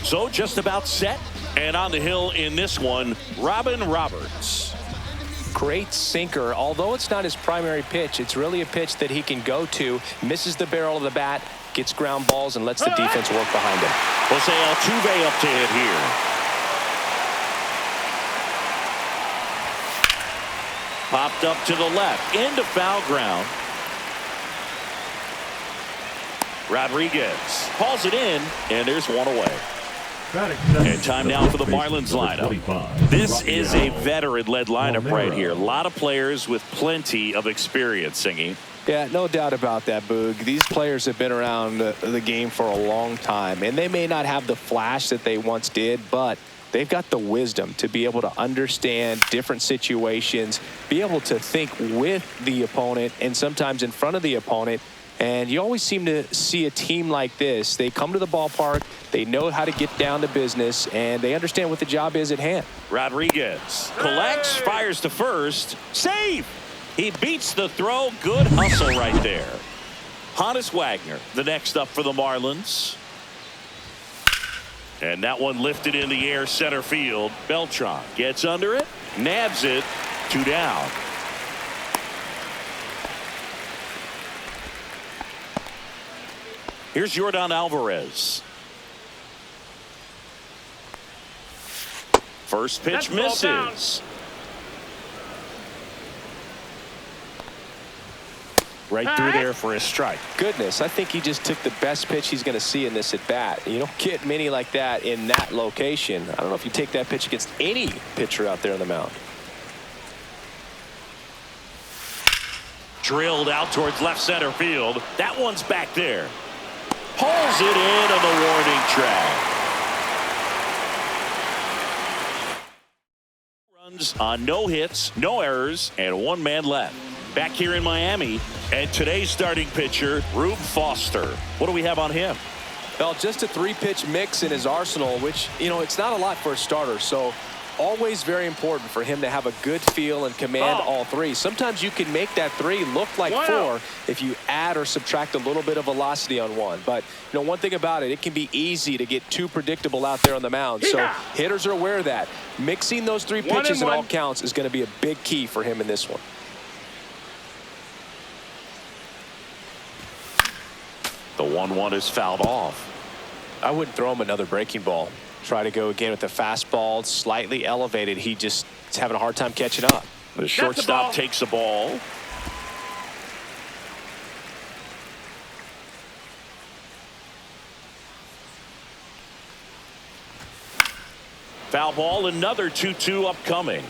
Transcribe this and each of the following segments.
So just about set. And on the hill in this one, Robin Roberts. Great sinker. Although it's not his primary pitch, it's really a pitch that he can go to. Misses the barrel of the bat, gets ground balls, and lets the defense work behind him. Jose Altuve up to hit here. Popped up to the left, into foul ground. Rodriguez hauls it in, and there's one away. And time now for the Marlins lineup. This is a veteran-led lineup right here. A lot of players with plenty of experience, Singy. Yeah, no doubt about that, Boog. These players have been around the game for a long time, and they may not have the flash that they once did, but they've got the wisdom to be able to understand different situations, be able to think with the opponent and sometimes in front of the opponent. And you always seem to see a team like this. They come to the ballpark, they know how to get down to business, and they understand what the job is at hand. Rodriguez collects, fires to first. Save! He beats the throw. Good hustle right there. Honus Wagner, the next up for the Marlins. And that one lifted in the air center field. Beltran gets under it, nabs it, 2 down. Here's Yordan Alvarez. First pitch misses. Right through there for a strike. Goodness, I think he just took the best pitch he's going to see in this at bat. You don't get many like that in that location. I don't know if you take that pitch against any pitcher out there on the mound. Drilled out towards left center field. That one's back there. Pulls it in on the warning track. Runs on no hits, no errors, and 1 man left. Back here in Miami, and today's starting pitcher, Rube Foster. What do we have on him? Well, just a 3-pitch mix in his arsenal, which, you know, it's not a lot for a starter. So always very important for him to have a good feel and command all 3. Sometimes you can make that 3 look like 4 if you add or subtract a little bit of velocity on 1. But, you know, one thing about it, it can be easy to get too predictable out there on the mound. So hitters are aware of that. Mixing those 3 pitches in all counts is going to be a big key for him in this one. The 1-1 is fouled off. I wouldn't throw him another breaking ball. Try to go again with the fastball, slightly elevated. He just is having a hard time catching up. The shortstop takes the ball. Foul ball, another 2-2 upcoming.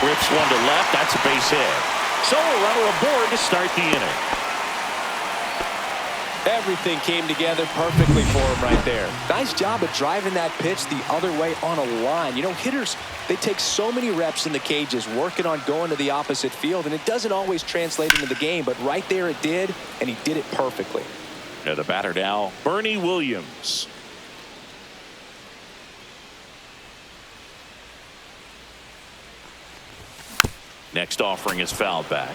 Rips one to left. That's a base hit. So a runner aboard to start the inning. Everything came together perfectly for him right there. Nice job of driving that pitch the other way on a line. You know, hitters, they take so many reps in the cages working on going to the opposite field, and it doesn't always translate into the game, but right there it did, and he did it perfectly. And the batter now, Bernie Williams. Next offering is fouled back.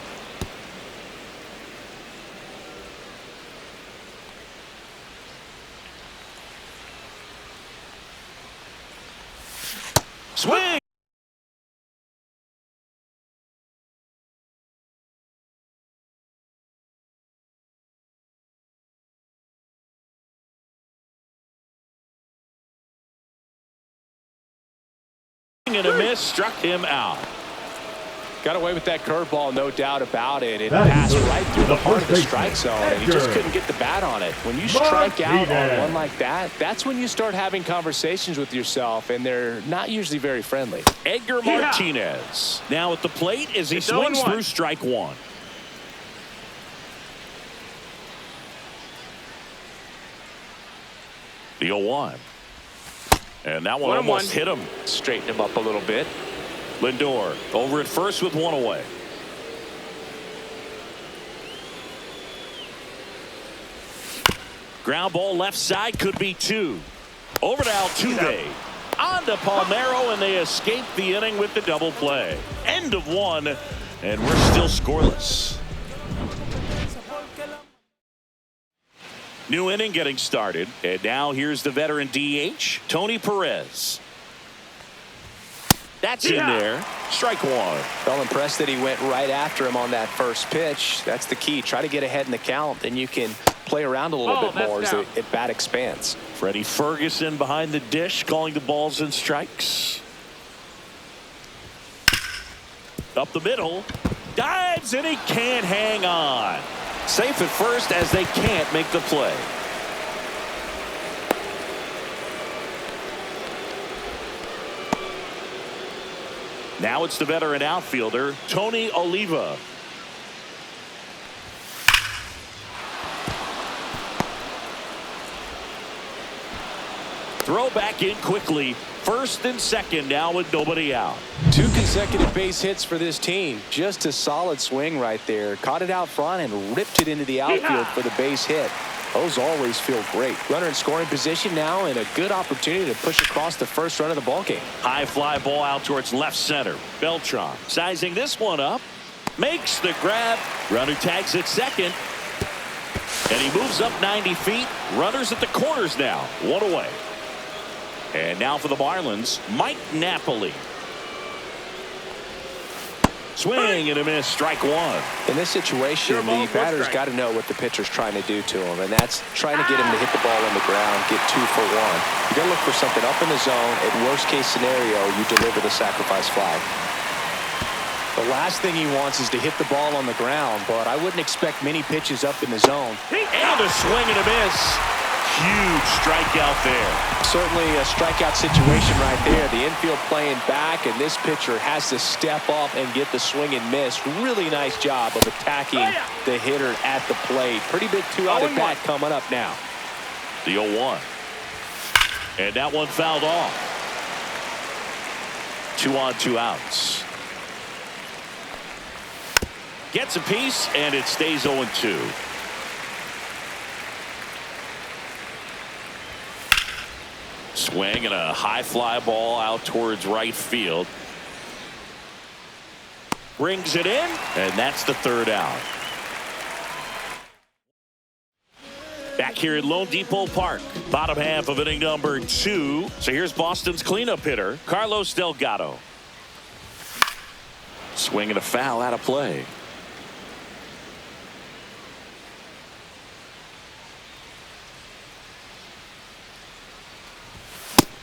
Swing! And a miss struck him out. Got away with that curveball, no doubt about it. It passed right through the heart of the strike zone, and he just couldn't get the bat on it. When you strike out on one like that, that's when you start having conversations with yourself, and they're not usually very friendly. Edgar Martinez now at the plate as he swings through strike 1. The 0-1. And that one almost hit him. Straighten him up a little bit. Lindor over at first with 1 away. Ground ball left side, could be 2. Over to Altuve. On to Palmeiro, and they escape the inning with the double play. End of 1. And we're still scoreless. New inning getting started. And now here's the veteran DH, Tony Perez. That's in there. Strike one. Felt impressed that he went right after him on that first pitch. That's the key. Try to get ahead in the count. Then you can play around a little bit more as the at bat expands. Freddie Ferguson behind the dish, calling the balls and strikes. Up the middle. Dives, and he can't hang on. Safe at first as they can't make the play. Now it's the veteran outfielder, Tony Oliva. Throw back in quickly. First and second now with nobody out. 2 consecutive base hits for this team. Just a solid swing right there. Caught it out front and ripped it into the outfield for the base hit. Those always feel great. Runner in scoring position now, and a good opportunity to push across the first run of the ballgame. High fly ball out towards left center. Beltran sizing this one up. Makes the grab. Runner tags at second. And he moves up 90 feet. Runners at the corners now. One away. And now for the Marlins, Mike Napoli. Swing and a miss, strike one. In this situation, the batter's got to know what the pitcher's trying to do to him, and that's trying to get him to hit the ball on the ground, get 2 for 1. You got to look for something up in the zone. At worst case scenario, you deliver the sacrifice fly. The last thing he wants is to hit the ball on the ground, but I wouldn't expect many pitches up in the zone. And a swing and a miss. Huge strikeout there. Certainly a strikeout situation right there. The infield playing back, and this pitcher has to step up and get the swing and miss. Really nice job of attacking the hitter at the plate. Pretty big 2-out at bat coming up now. The 0-1. And that one fouled off. 2 on, 2 outs. Gets a piece, and it stays 0-2. Swing and a high fly ball out towards right field. Brings it in, and that's the 3rd out. Back here at Lone Depot Park, bottom half of inning number 2. So here's Boston's cleanup hitter, Carlos Delgado. Swing and a foul out of play.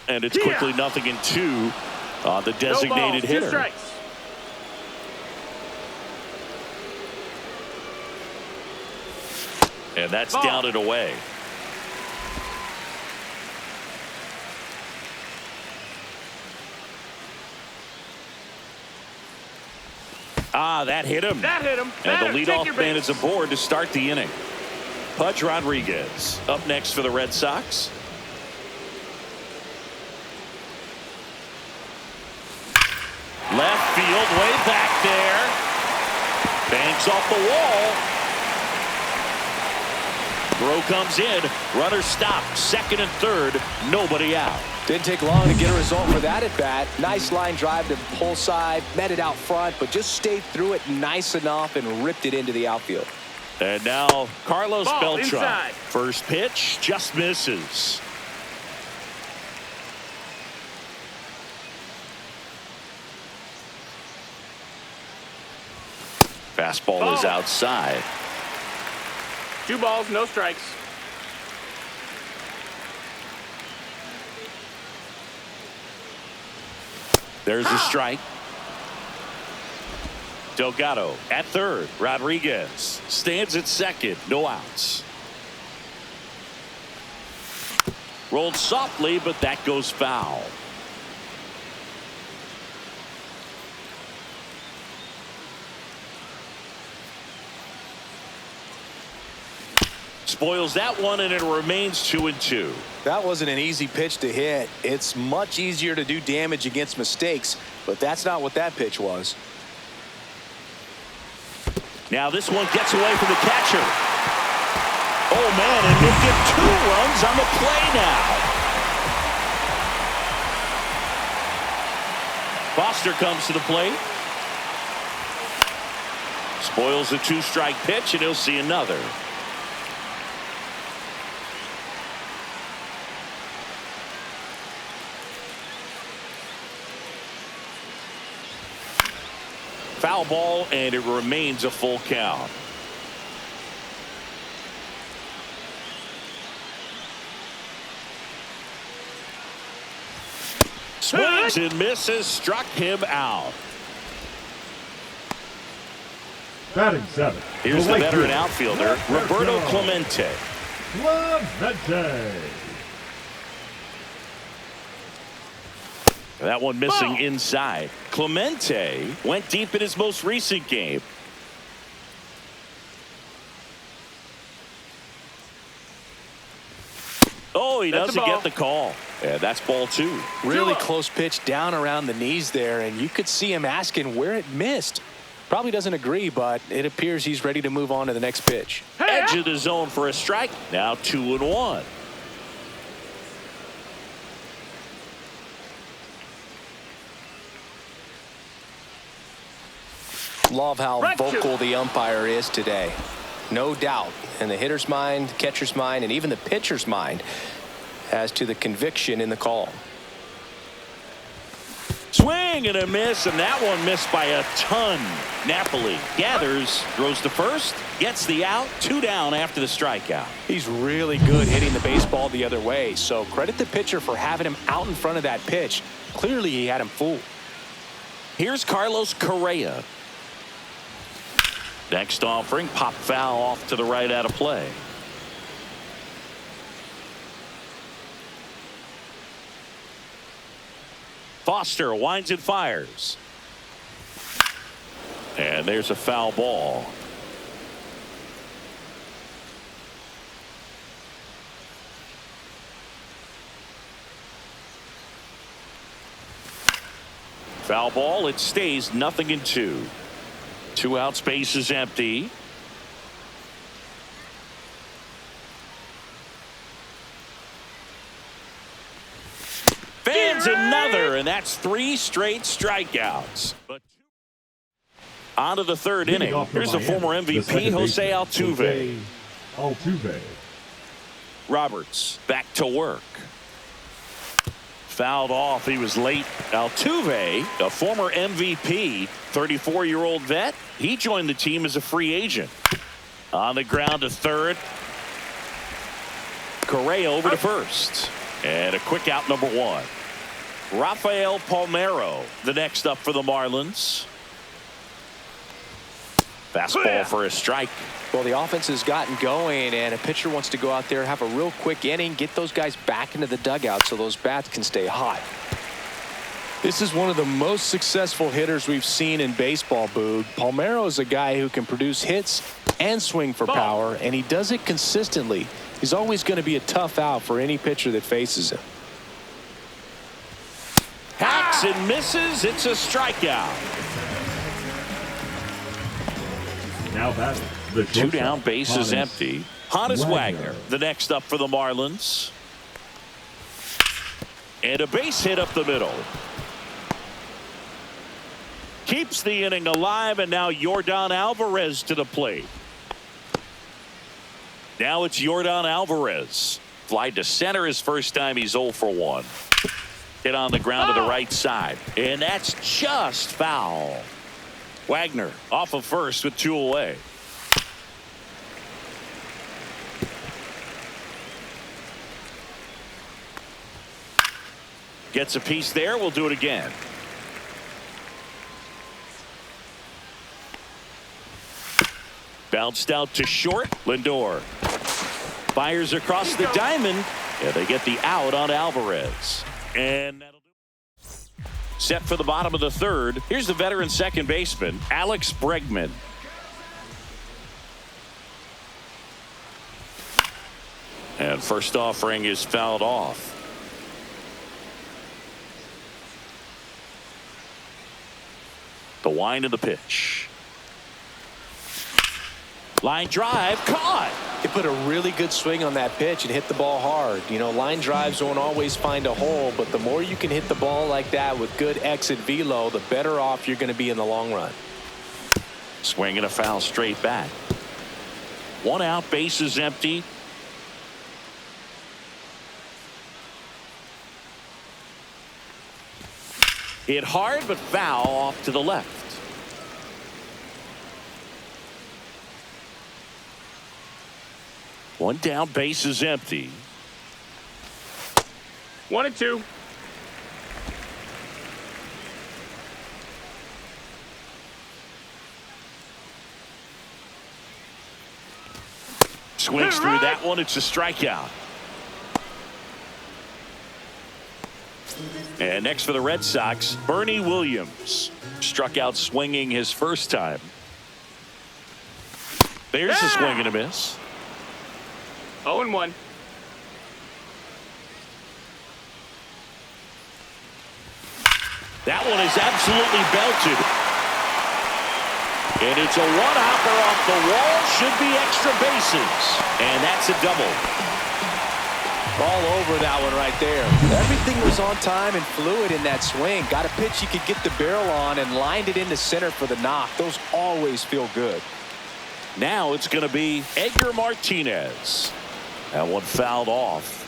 And it's quickly 0-2 on the designated hitter. 2 strikes. And that's down and away. That hit him. And the leadoff man is aboard to start the inning. Pudge Rodriguez up next for the Red Sox. Left field, way back there. Banks off the wall. Throw comes in. Runner stopped. 2nd and 3rd. Nobody out. Didn't take long to get a result for that at bat. Nice line drive to pull side. Met it out front, but just stayed through it nice enough and ripped it into the outfield. And now Carlos Beltran. Inside. First pitch just misses. Fastball is outside. 2 balls, no strikes. There's a strike. Delgado at 3rd. Rodriguez stands at 2nd. No outs. Rolled softly, but that goes foul. Spoils that one, and it remains 2-2. That wasn't an easy pitch to hit. It's much easier to do damage against mistakes, but that's not what that pitch was. Now this one gets away from the catcher. Oh, man, and he'll get 2 runs on the play now. Foster comes to the plate. Boyle's a 2-strike pitch, and he'll see another. Foul ball, and it remains a full count. Swings and misses, struck him out. Batting 7. Here's the veteran outfielder, Roberto Clemente. That one missing inside. Clemente went deep in his most recent game. Oh, he doesn't get the call. Yeah, that's ball 2. Really close pitch down around the knees there, and you could see him asking where it missed. Probably doesn't agree, but it appears he's ready to move on to the next pitch. Edge of the zone for a strike. Now 2-1. Love how vocal the umpire is today. No doubt in the hitter's mind, catcher's mind, and even the pitcher's mind as to the conviction in the call. Swing and a miss, and that one missed by a ton. Napoli gathers, throws to first, gets the out, 2 down after the strikeout. He's really good hitting the baseball the other way, so credit the pitcher for having him out in front of that pitch. Clearly he had him fooled. Here's Carlos Correa. Next offering, pop foul off to the right out of play. Foster winds and fires. And there's a foul ball. Foul ball. It stays 0-2. 2 out, space is empty. Fans another, and that's 3 straight strikeouts. But on to the 3rd inning. Here's the former MVP, Jose Altuve. Roberts back to work. Fouled off. He was late. Altuve, a former MVP, 34-year-old vet. He joined the team as a free agent. On the ground to 3rd. Correa over to 1st. And a quick out, number 1. Rafael Palmeiro, the next up for the Marlins. Fastball for a strike. Well, the offense has gotten going, and a pitcher wants to go out there, have a real quick inning, get those guys back into the dugout so those bats can stay hot. This is one of the most successful hitters we've seen in baseball, Boog. Palmeiro is a guy who can produce hits and swing for power, and he does it consistently. He's always going to be a tough out for any pitcher that faces him. Hacks and misses. It's a strikeout. Now batting. 2 down, base is empty. Honus Wagner, the next up for the Marlins. And a base hit up the middle. Keeps the inning alive, and now Yordan Alvarez to the plate. Now it's Yordan Alvarez. Fly to center his first time. He's 0 for 1. Hit on the ground to the right side. And that's just foul. Wagner off of first with 2 away. Gets a piece there. We'll do it again. Bounced out to short. Lindor fires across the diamond. Yeah, they get the out on Alvarez. And that'll do it. Set for the bottom of the 3rd. Here's the veteran second baseman, Alex Bregman. And first offering is fouled off. The wind of the pitch. Line drive, caught. He put a really good swing on that pitch and hit the ball hard. You know, line drives won't always find a hole, but the more you can hit the ball like that with good exit velo, the better off you're going to be in the long run. Swinging a foul straight back. 1 out, bases empty. Hit hard, but foul off to the left. One down, bases empty. 1-2. Swings through that one. It's a strikeout. And next for the Red Sox, Bernie Williams. Struck out swinging his first time. There's a swing and a miss. 0-1. That one is absolutely belted. And it's a one-hopper off the wall. Should be extra bases. And that's a double. All over that one right there. Everything was on time and fluid in that swing. Got a pitch you could get the barrel on and lined it into center for the knock. Those always feel good. Now it's going to be Edgar Martinez. That one fouled off.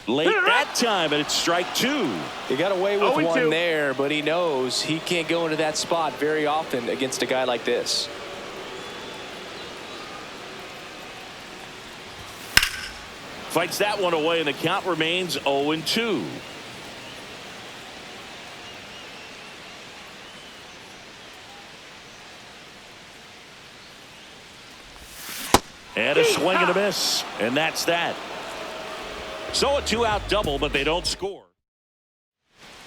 Late that time, and it's strike 2. He got away with 0-2. one there, but he knows he can't go into that spot very often against a guy like this. Fights that one away, and the count remains 0-2. And a swing and a miss, and that's that. So a 2-out double, but they don't score.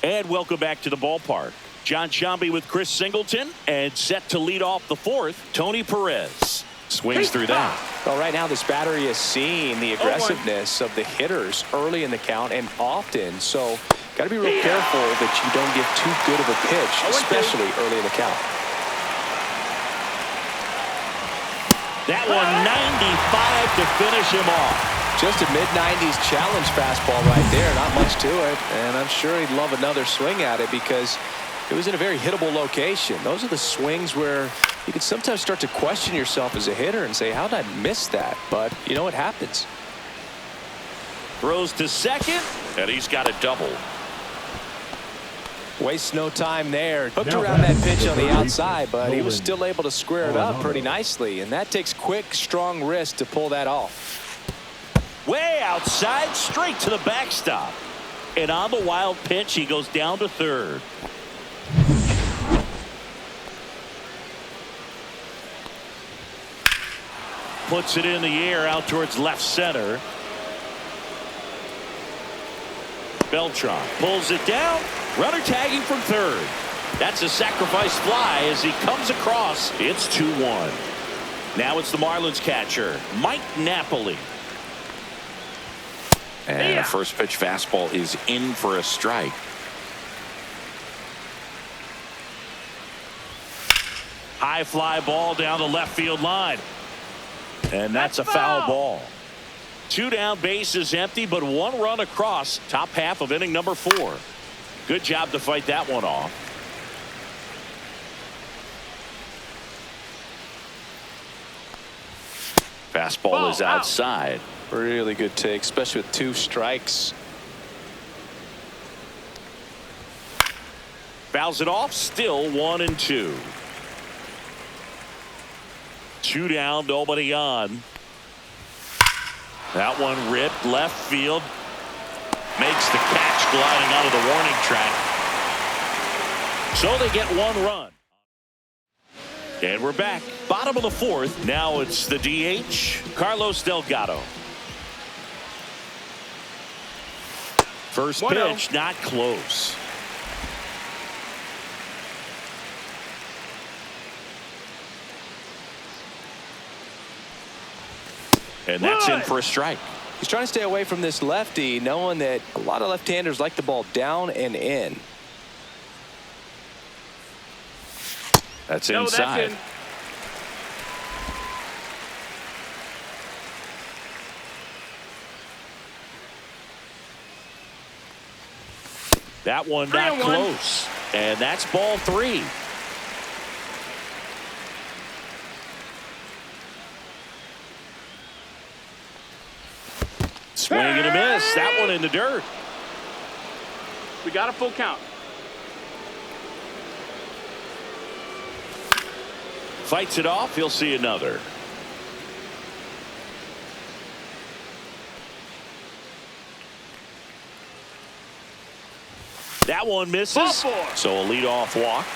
And welcome back to the ballpark. John Sciambi with Chris Singleton, and set to lead off the 4th, Tony Perez. Swings through that. Well, right now this battery is seeing the aggressiveness of the hitters early in the count and often. So got to be real careful that you don't give too good of a pitch, especially early in the count. That one 95 to finish him off. Just a mid-90s challenge fastball right there. Not much to it. And I'm sure he'd love another swing at it because it was in a very hittable location. Those are the swings where you can sometimes start to question yourself as a hitter and say, how did I miss that? But, you know, it happens. Throws to second, and he's got a double. Wastes no time there. Hooked Now around that back pitch on the to outside, but he was Nolan. still able to square it up pretty nicely. And that takes quick, strong wrist to pull that off. Way outside, straight to the backstop. And on the wild pitch, he goes down to third. Puts it in the air out towards left center. Beltran pulls it down. Runner tagging from third. That's a sacrifice fly as he comes across. It's 2-1. Now it's the Marlins catcher, Mike Napoli. And the first pitch fastball is in for a strike. High fly ball down the left field line. And that's a foul ball. 2 down, bases empty, but 1 run across. Top half of inning number 4. Good job to fight that one off. Fastball is outside. Really good take, especially with 2 strikes. Fouls it off, still 1-2. 2 down, nobody on. That one ripped left field. Makes the catch gliding out of the warning track. So they get 1 run. And we're back. Bottom of the 4th. Now it's the DH, Carlos Delgado. First pitch, not close. And that's in for a strike. He's trying to stay away from this lefty, knowing that a lot of left-handers like the ball down and in. That's inside. That's in. That one not close. And that's ball 3. Swing and a miss. That one in the dirt. We got a full count. Fights it off. He'll see another. That one misses. So a leadoff walk.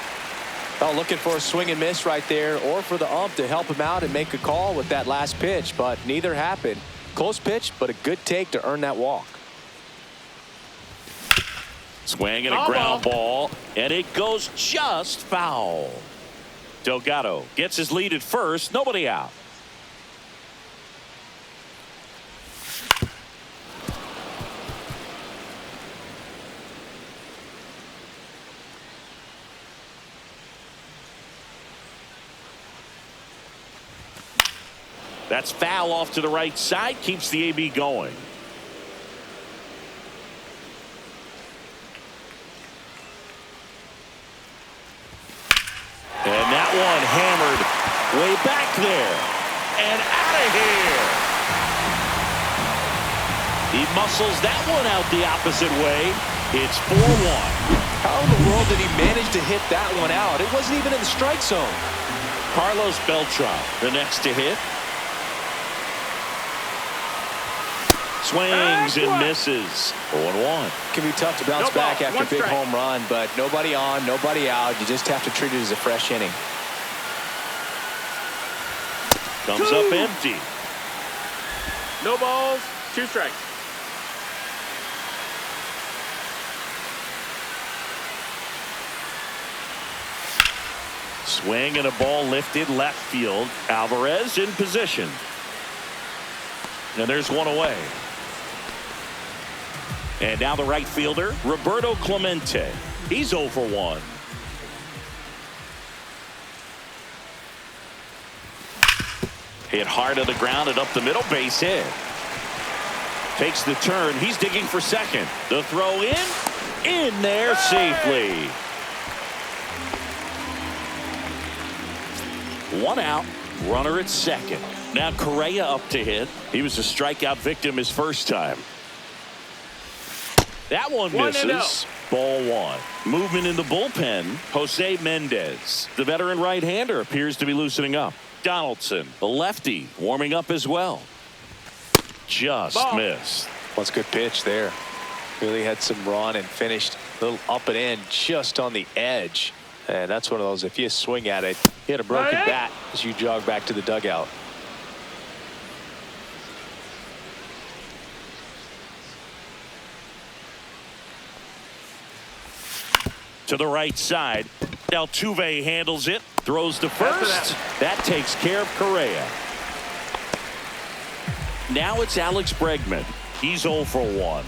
Oh, looking for a swing and miss right there, or for the ump to help him out and make a call with that last pitch, but neither happened. Close pitch, but a good take to earn that walk. Swing and a ground ball, and it goes just foul. Delgado gets his lead at first. Nobody out. That's foul off to the right side. Keeps the AB going. And that one hammered way back there. And out of here. He muscles that one out the opposite way. It's 4-1. How in the world did he manage to hit that one out? It wasn't even in the strike zone. Carlos Beltran, the next to hit. Swings and misses. 0-1. Can be tough to bounce back after a big home run, but nobody on, nobody out. You just have to treat it as a fresh inning. Comes up empty. No balls, 2 strikes. Swing and a ball lifted left field. Alvarez in position. And there's one away. And now the right fielder, Roberto Clemente. He's 0 for 1. Hit hard on the ground and up the middle, base hit. Takes the turn. He's digging for second. The throw in there safely. 1 out, runner at second. Now Correa up to hit. He was a strikeout victim his first time. That one misses. Ball 1. Movement in the bullpen. Jose Mendez, the veteran right-hander, appears to be loosening up. Donaldson, the lefty, warming up as well. Just missed. That's a good pitch there. Really had some run and finished a little up and in just on the edge. And that's one of those, if you swing at it, you hit a broken bat as you jog back to the dugout. To the right side. Altuve handles it. Throws to first. That takes care of Correa. Now it's Alex Bregman. He's 0 for 1.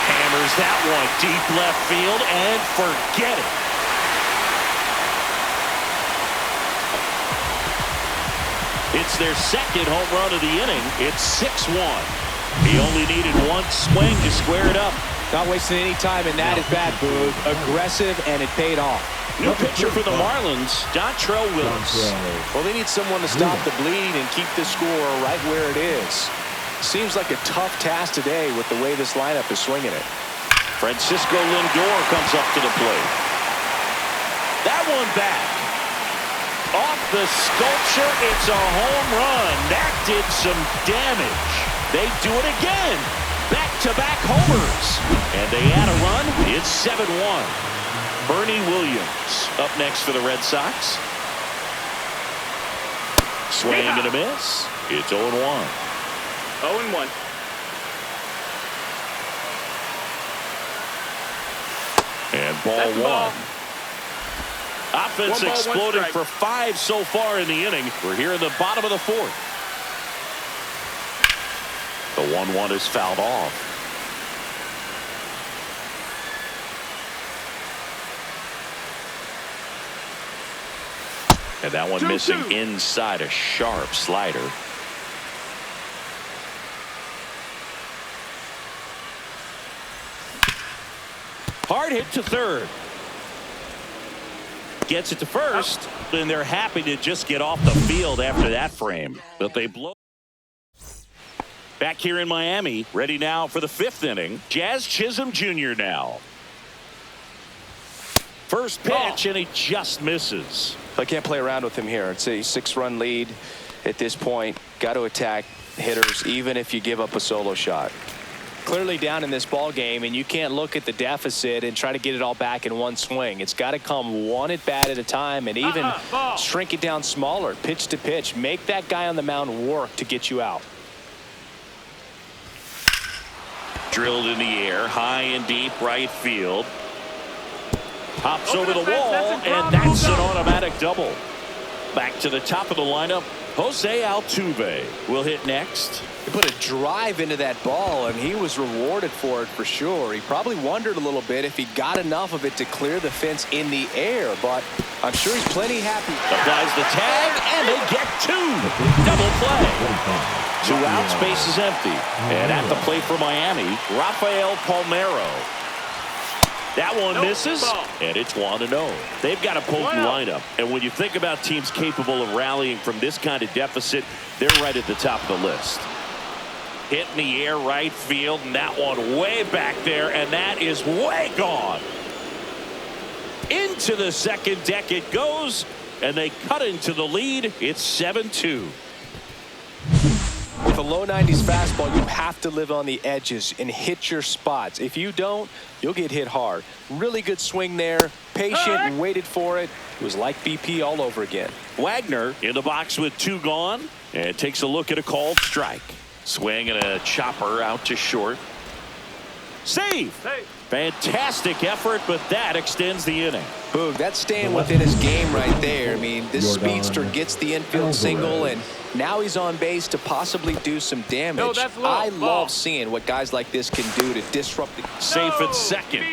Hammers that one deep left field and forget it. It's their second home run of the inning. It's 6-1. He only needed one swing to square it up. Not wasting any time in that at bat, Boog. Aggressive, and it paid off. New pitcher for the Marlins, Dontrell Willis. Well, they need someone to stop the bleed and keep the score right where it is. Seems like a tough task today with the way this lineup is swinging it. Francisco Lindor comes up to the plate. That one back. Off the sculpture, it's a home run. That did some damage. They do it again. Back-to-back homers. And they add a run. It's 7-1. Bernie Williams up next for the Red Sox. Swing and a miss. It's 0-1. 0-1. And ball 1. Offense exploding for 5 so far in the inning. We're here in the bottom of the 4th. The 1-1 is fouled off. And that one missing inside, a sharp slider. Hard hit to third. Gets it to first, and they're happy to just get off the field after that frame. But they blow. Back here in Miami, ready now for the 5th inning. Jazz Chisholm Jr. now. First pitch, and he just misses. I can't play around with him here. It's a 6-run lead at this point. Got to attack hitters, even if you give up a solo shot. Clearly down in this ball game, and you can't look at the deficit and try to get it all back in one swing. It's got to come one at bat at a time, and even shrink it down smaller, pitch to pitch. Make that guy on the mound work to get you out. Drilled in the air, high and deep right field. Pops over the wall, and that's an automatic double. Back to the top of the lineup, Jose Altuve will hit next. He put a drive into that ball, and he was rewarded for it for sure. He probably wondered a little bit if he got enough of it to clear the fence in the air, but I'm sure he's plenty happy. Applies the tag, and they get 2. Double play. 2 outs, base is empty. And at the plate for Miami, Rafael Palmeiro. That one misses, and it's 1-0. They've got a potent lineup, and when you think about teams capable of rallying from this kind of deficit, they're right at the top of the list. Hit in the air right field, and that one way back there, and that is way gone. Into the second deck it goes, and they cut into the lead. It's 7-2. With a low 90s fastball, you have to live on the edges and hit your spots. If you don't, you'll get hit hard. Really good swing there. Patient and waited for it. It was like BP all over again. Wagner in the box with 2 gone, and takes a look at a called strike. Swing and a chopper out to short. Save. Fantastic effort, but that extends the inning. Boog, that's staying within his game right there. I mean, this speedster gets the infield single, and now he's on base to possibly do some damage. I love seeing what guys like this can do to disrupt the... Safe at second.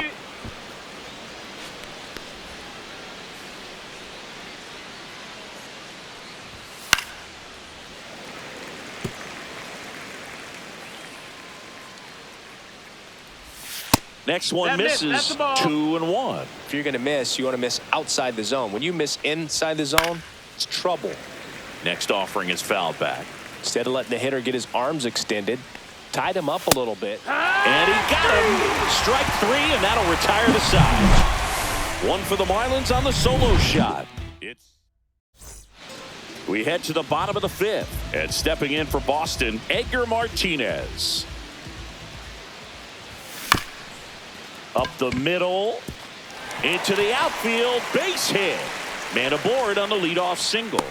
Next one misses. 2-1. If you're going to miss, you want to miss outside the zone. When you miss inside the zone, it's trouble. Next offering is fouled back. Instead of letting the hitter get his arms extended, tied him up a little bit. And he got him. Strike 3, and that'll retire the side. 1 for the Marlins on the solo shot. We head to the bottom of the 5th. And stepping in for Boston, Edgar Martinez. Up the middle, into the outfield, base hit. Man aboard on the leadoff single.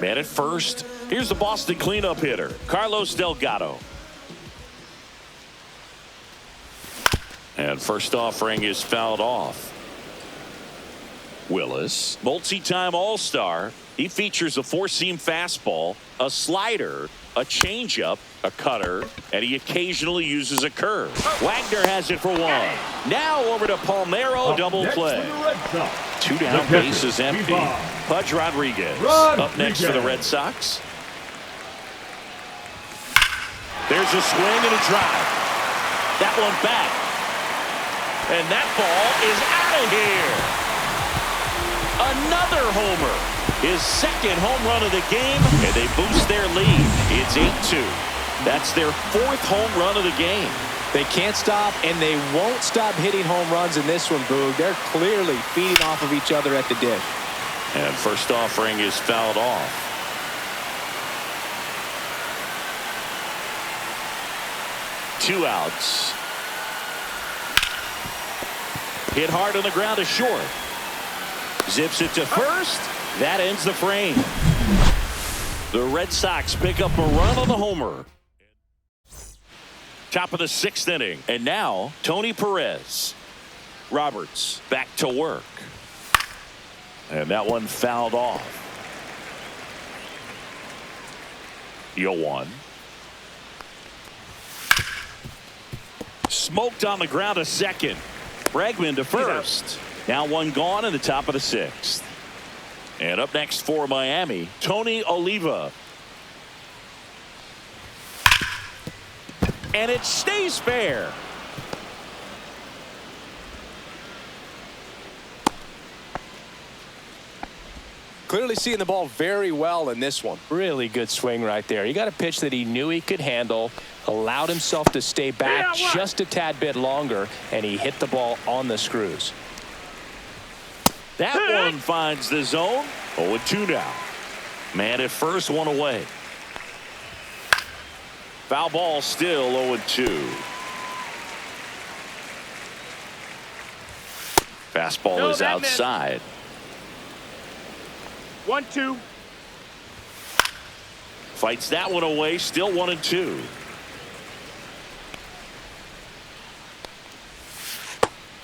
Man at first. Here's the Boston cleanup hitter, Carlos Delgado. And first offering is fouled off. Willis, multi-time All-Star. He features a four-seam fastball, a slider, a changeup, a cutter, and he occasionally uses a curve. Wagner has it for one. Now over to Palmeiro, double play. 2 down, base is empty. Pudge Rodriguez up next for the Red Sox. There's a swing and a drive. That one back. And that ball is out of here. Another homer. His second home run of the game, and they boost their lead. It's 8-2. That's their 4th home run of the game. They can't stop, and they won't stop hitting home runs in this one, Boog. They're clearly feeding off of each other at the dish. And first offering is fouled off. Two outs. Hit hard on the ground to short. Zips it to first. That ends the frame. The Red Sox pick up a run on the homer. Top of the 6th inning. And now, Tony Perez. Roberts back to work. And that one fouled off. 0-1. Smoked on the ground to second. Bregman to first. Now one gone in the top of the 6th. And up next for Miami, Tony Oliva. And it stays fair. Clearly seeing the ball very well in this one. Really good swing right there. He got a pitch that he knew he could handle, allowed himself to stay back just a tad bit longer, and he hit the ball on the screws. That one finds the zone. 0-2 now. Man at first, one away. Foul ball still 0-2. Fastball is outside. 1-2. Fights that one away. Still 1-2.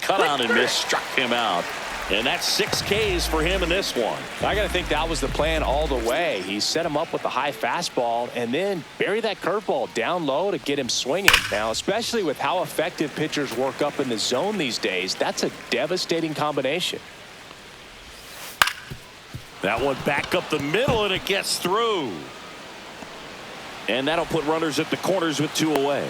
Cut on and miss. Struck him out. And that's 6 Ks for him in this one. I got to think that was the plan all the way. He set him up with the high fastball and then bury that curveball down low to get him swinging. Now, especially with how effective pitchers work up in the zone these days, that's a devastating combination. That one back up the middle, and it gets through. And that'll put runners at the corners with 2 away.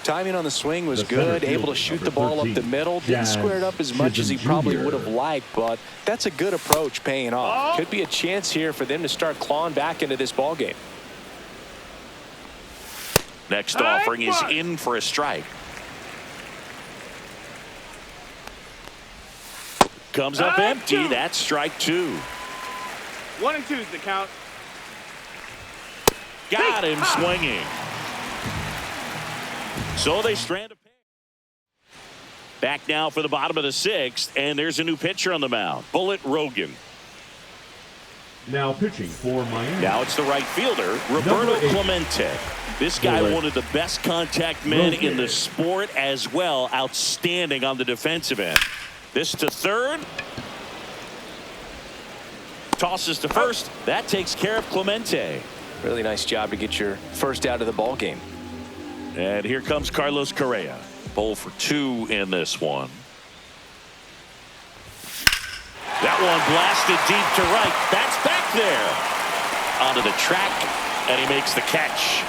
Timing on the swing was good, able to shoot the ball up the middle. Didn't square it up as much as he probably would have liked, but that's a good approach paying off. Could be a chance here for them to start clawing back into this ball game. Next offering is in for a strike. Comes up empty. That's strike 2. 1-2 is the count. Got him swinging. So they strand a pair. Back now for the bottom of the 6th, and there's a new pitcher on the mound, Bullet Rogan. Now pitching for Miami. Now it's the right fielder, Roberto Clemente. This guy, one of the best contact men in the sport as well. Outstanding on the defensive end. This to third. Tosses to first. That takes care of Clemente. Really nice job to get your first out of the ball game. And here comes Carlos Correa. 0 for 2 in this one. That one blasted deep to right. That's back there. Onto the track, and he makes the catch.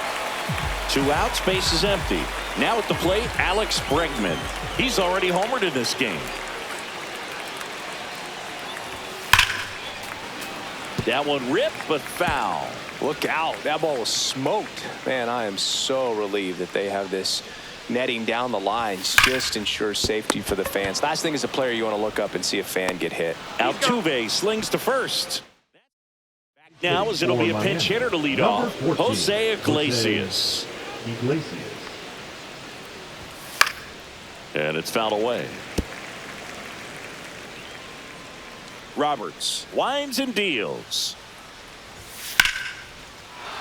2 outs, base is empty. Now at the plate, Alex Bregman. He's already homered in this game. That one ripped, but foul. Look out. That ball was smoked. Man, I am so relieved that they have this netting down the lines. Just ensures safety for the fans. Last thing as a player, you want to look up and see a fan get hit. Altuve slings to first. Back now as it'll be a pinch hitter to lead off. Jose Iglesias. And it's fouled away. Roberts winds and deals.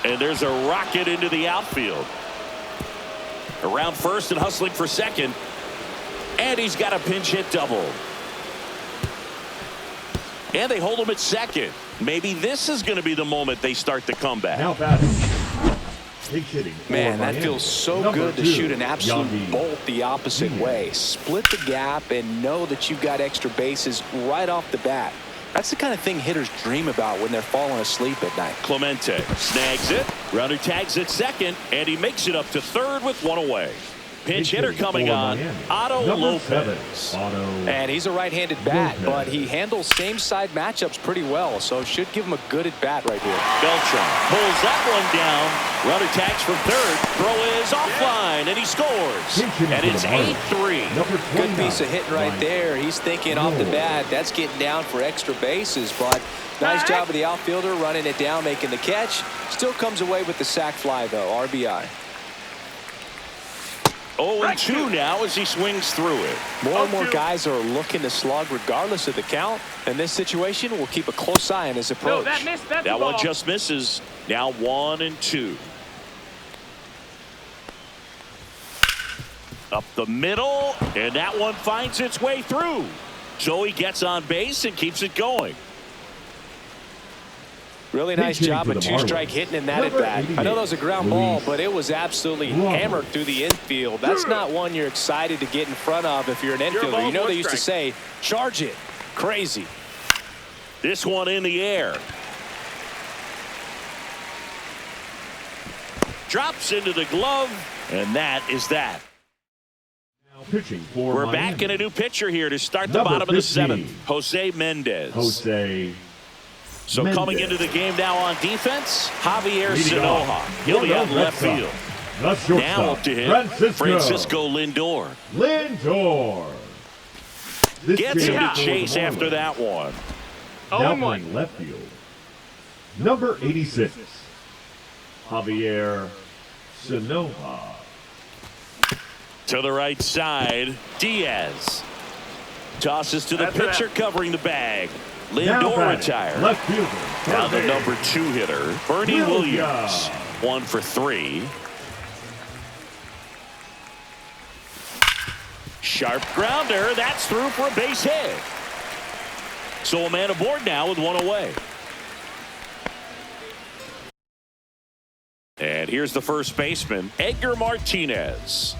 And there's a rocket into the outfield. Around first and hustling for second. And he's got a pinch hit double. And they hold him at second. Maybe this is going to be the moment they start the comeback. Now batting. Hitting Man, that feels so good to shoot an absolute bolt the opposite way. Split the gap and know that you've got extra bases right off the bat. That's the kind of thing hitters dream about when they're falling asleep at night. Clemente snags it. Runner tags at second, and he makes it up to third with one away. Pinch hitter coming on, Otto Lopez. And he's a right-handed bat, but he handles same-side matchups pretty well, so should give him a good at-bat right here. Beltran pulls that one down. Runner tags from third. Throw is offline, and he scores. And it's 8-3. Good piece of hitting right there. He's thinking off the bat, that's getting down for extra bases, but nice job of the outfielder running it down, making the catch. Still comes away with the sac fly, though, RBI. 0-2 now as he swings through it. More and more guys are looking to slug regardless of the count. In this situation, we'll keep a close eye on his approach. No, that one just misses. Now 1-2. Up the middle, and that one finds its way through. So he gets on base and keeps it going. Really nice job of two-strike hitting in that at-bat. I know that was a ground ball, but it was absolutely hammered through the infield. That's not one you're excited to get in front of if you're an infielder. You know they used to say, charge it. Crazy. This one in the air. Drops into the glove, and that is that. Pitching for We're back in a new pitcher here to start the bottom of the seventh. Jose Mendez. So coming into the game now on defense, Javier Sanoja. He'll be out left field. Now up to him, Francisco Lindor. Gets him to chase after that one. Now playing left field. Number 86, Javier Sanoja. To the right side, Diaz. Tosses to the pitcher covering the bag. Lindor retired. Left fielder. Now the number 2 hitter, Bernie Williams. 1 for 3. Sharp grounder. That's through for a base hit. So a man aboard now with one away. And here's the first baseman, Edgar Martinez.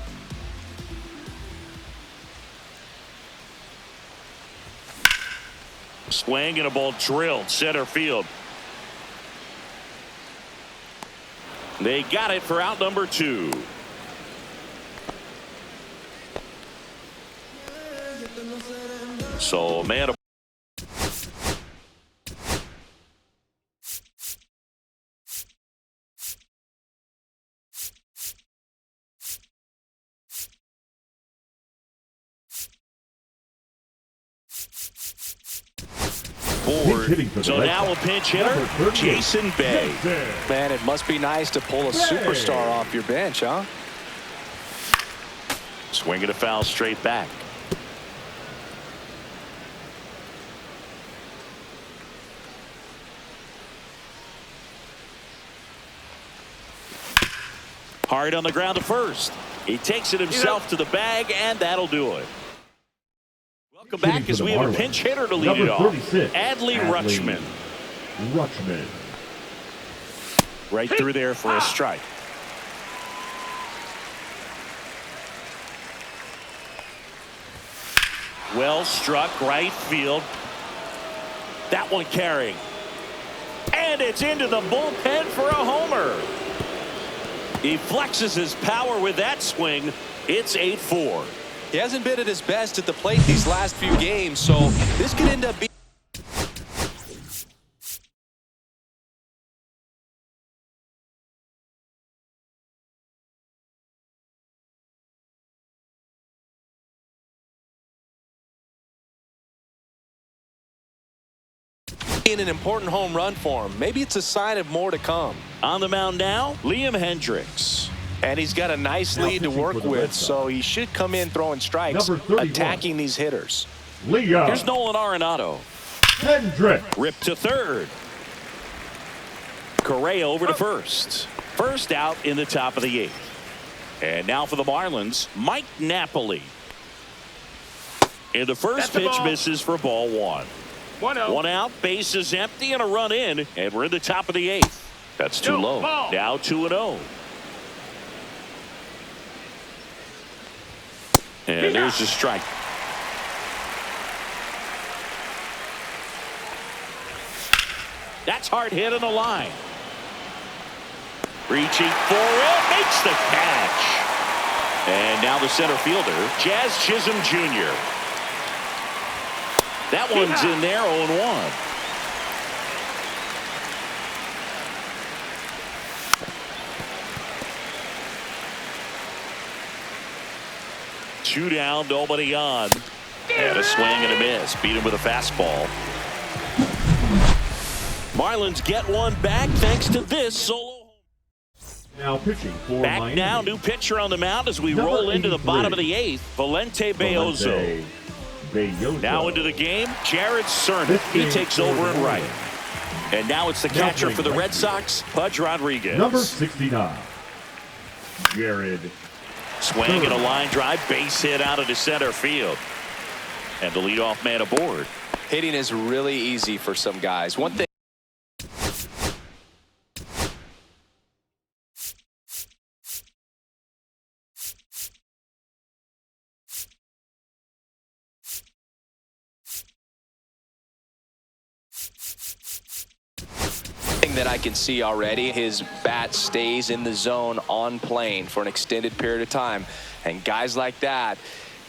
Swing and a ball drilled center field. They got it for out number 2. So man. So now a pinch hitter, Jason Bay. Man, it must be nice to pull a superstar off your bench, huh? Swinging a foul straight back. Hard on the ground to first. He takes it himself to the bag, and that'll do it. Welcome back as we have a pinch hitter to lead it off. Adley Rutschman. Right through there for a strike. Well struck right field. That one carrying. And it's into the bullpen for a homer. He flexes his power with that swing. It's 8-4. He hasn't been at his best at the plate these last few games, so this could end up being an important home run for him. Maybe it's a sign of more to come. On the mound now, Liam Hendricks. And he's got a nice lead to work with, so he should come in throwing strikes, attacking these hitters. Here's Nolan Arenado. Ripped to third. Correa over to first. First out in the top of the 8th. And now for the Marlins, Mike Napoli. And the first pitch misses for ball one. 1-0. One out, base is empty, and a run in, and we're in the top of the 8th. That's too low. Ball. Now 2-0. And there's the strike. That's hard hit on the line. Reaching for it, makes the catch. And now the center fielder, Jazz Chisholm Jr. That one's in there, 0-1. Two down, nobody on. And a swing and a miss. Beat him with a fastball. Marlins get one back thanks to this solo. Now pitching for Back Miami. now, new pitcher on the mound as we Number roll into the 83, bottom of the 8th. Valente Beozo. Now into the game, Jared Cerna. He takes over at right. And now it's the catcher for the Red Sox, Pudge Rodriguez. Number 69, Jared. Swing and a line drive, base hit out of the center field. And the leadoff man aboard. Hitting is really easy for some guys. One thing that I can see already, his bat stays in the zone on plane for an extended period of time, and guys like that,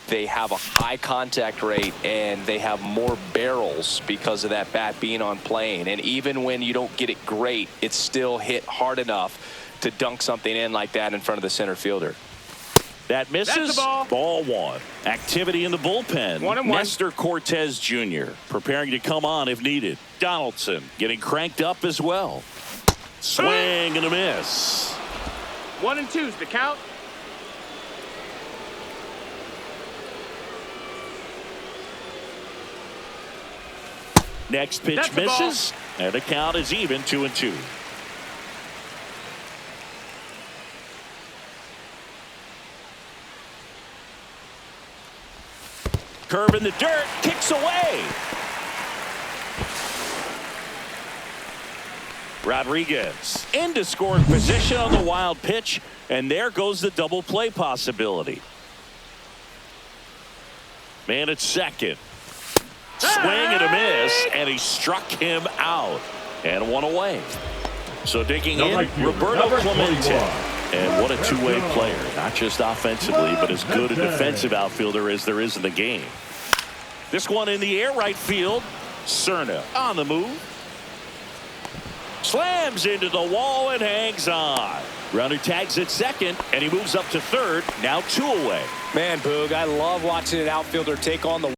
they have a high contact rate and they have more barrels because of that bat being on plane. And even when you don't get it great, it's still hit hard enough to dunk something in like that in front of the center fielder. That misses. Ball one. Activity in the bullpen. 1-1. Nestor Cortez Jr. preparing to come on if needed. Donaldson getting cranked up as well. Swing and a miss. 1-2's the count. Next pitch That's the misses. And the count is even, 2-2. Curve in the dirt, kicks away. Rodriguez into scoring position on the wild pitch, and there goes the double play possibility. Man at second. Swing and a miss, and he struck him out, and one away. So digging in, Roberto Clemente. And what a two-way player, not just offensively, but as good a defensive outfielder as there is in the game. This one in the air, right field. Cerna on the move. Slams into the wall and hangs on. Runner tags at second, and he moves up to third. Now 2 away. Man, Boog, I love watching an outfielder take on the wall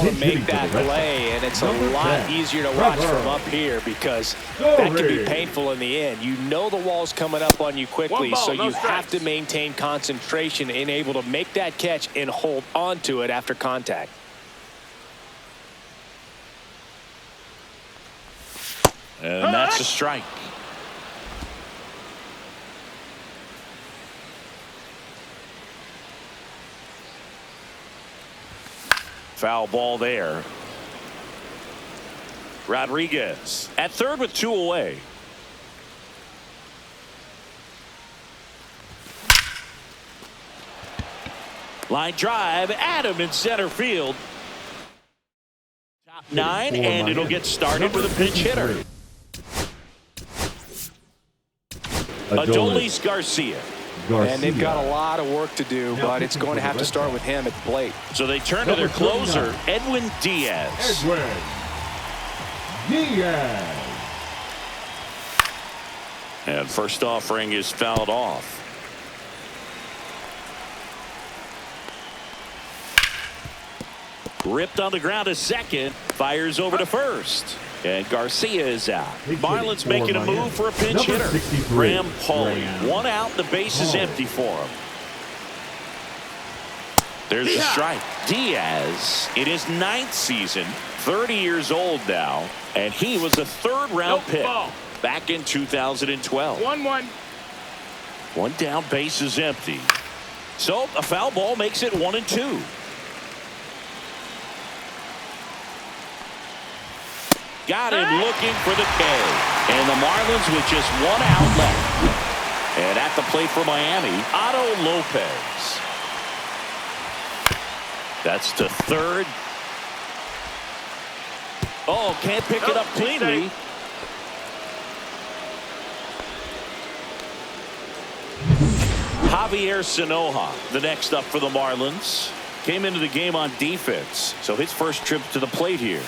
to make that play, and it's a lot easier to watch from up here because that can be painful in the end. You know the wall's coming up on you quickly, so you have to maintain concentration and able to make that catch and hold on to it after contact. And that's a strike. Foul ball there. Rodriguez at third with 2 away. Line drive, Adam in center field. Top 9, and it'll get started with a pinch hitter. Adolis Garcia. And they've got a lot of work to do, but it's going to have to start with him at the plate. So they turn to their closer, Edwin Diaz. And first offering is fouled off. Ripped on the ground to second, fires over to first. And Garcia is out. Marlins making a move for a pinch hitter. Graham Pauly. 1 out, the base is empty for him. There's a strike. Diaz, in his 9th season, 30 years old now, and he was a third-round pick back in 2012. 1-1. One down, base is empty. So a foul ball makes it 1-2. Got him looking for the K. And the Marlins with just one out left. And at the plate for Miami, Otto Lopez. That's to third. Oh, can't pick it up cleanly. Javier Sanoja, the next up for the Marlins. Came into the game on defense, so his first trip to the plate here.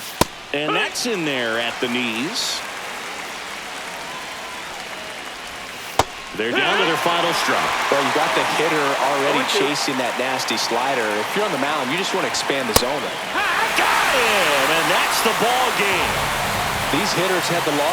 And that's in there at the knees. They're down to their final strike. Well, you got the hitter already chasing that nasty slider. If you're on the mound, you just want to expand the zone. Got him, and that's the ball game. These hitters had the long